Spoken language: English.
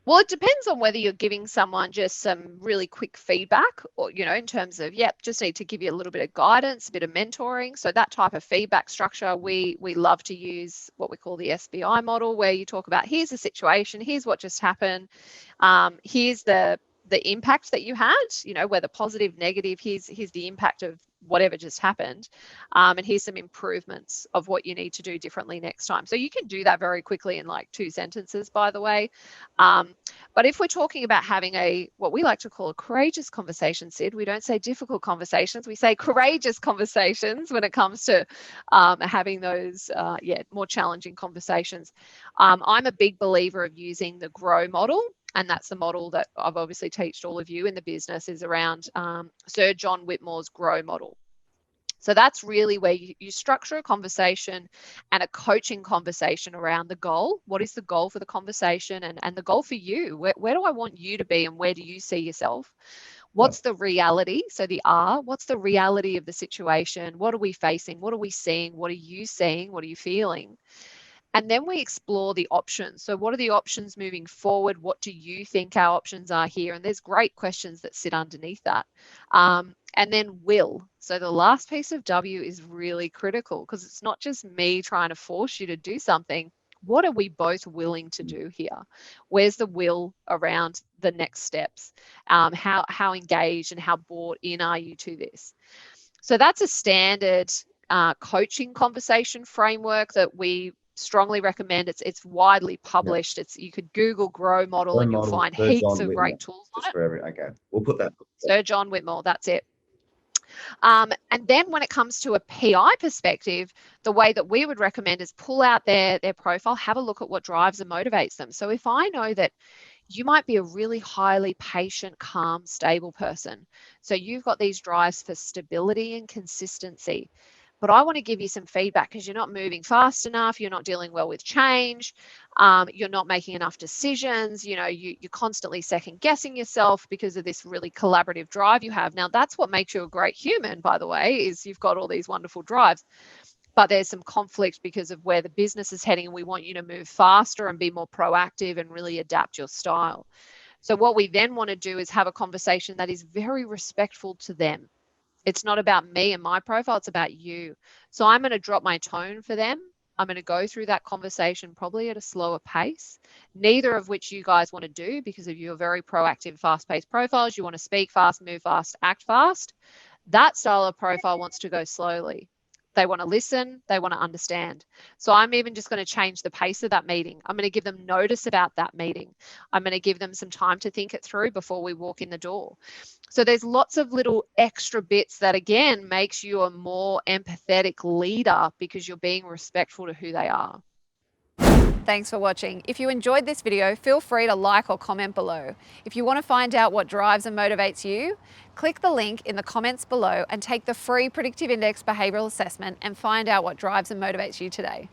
Well, it depends on whether you're giving someone just some really quick feedback or, in terms of, just need to give you a little bit of guidance, a bit of mentoring. So that type of feedback structure, we love to use what we call the SBI model, where you talk about, here's the situation, here's what just happened, here's the impact that you had, whether positive, negative, here's the impact of whatever just happened, and here's some improvements of what you need to do differently next time. So you can do that very quickly in like 2 sentences, by the way. But if we're talking about having what we like to call a courageous conversation, Sid, we don't say difficult conversations, we say courageous conversations when it comes to having those more challenging conversations. I'm a big believer of using the GROW model. And that's the model that I've obviously taught all of you in the business, is around Sir John Whitmore's GROW model. So that's really where you structure a conversation and a coaching conversation around the goal. What is the goal for the conversation, and the goal for you? Where do I want you to be, and where do you see yourself? What's the reality? So the R, what's the reality of the situation? What are we facing? What are we seeing? What are you seeing? What are you feeling? And then we explore the options. So what are the options moving forward? What do you think our options are here? And there's great questions that sit underneath that. And then will. So the last piece of W is really critical, because it's not just me trying to force you to do something. What are we both willing to do here? Where's the will around the next steps? How engaged and how bought in are you to this? So that's a standard coaching conversation framework that we strongly recommend. It's widely published. You could Google GROW model and you'll find heaps of great tools on it. Okay, we'll put that. Sir John Whitmore, that's it. And then when it comes to a PI perspective, the way that we would recommend is pull out their profile, have a look at what drives and motivates them. So if I know that you might be a really highly patient, calm, stable person, so you've got these drives for stability and consistency, but I want to give you some feedback because you're not moving fast enough, you're not dealing well with change, you're not making enough decisions, you're constantly second guessing yourself because of this really collaborative drive you have. Now, that's what makes you a great human, by the way, is you've got all these wonderful drives, but there's some conflict because of where the business is heading, and we want you to move faster and be more proactive and really adapt your style. So what we then want to do is have a conversation that is very respectful to them. It's not about me and my profile, it's about you. So I'm going to drop my tone for them. I'm going to go through that conversation probably at a slower pace, neither of which you guys want to do because of your very proactive, fast-paced profiles. You want to speak fast, move fast, act fast. That style of profile wants to go slowly. They want to listen, they want to understand. So I'm even just going to change the pace of that meeting. I'm going to give them notice about that meeting. I'm going to give them some time to think it through before we walk in the door. So there's lots of little extra bits that, again, makes you a more empathetic leader because you're being respectful to who they are. Thanks for watching. If you enjoyed this video, feel free to like or comment below. If you want to find out what drives and motivates you, click the link in the comments below and take the free Predictive Index behavioural assessment and find out what drives and motivates you today.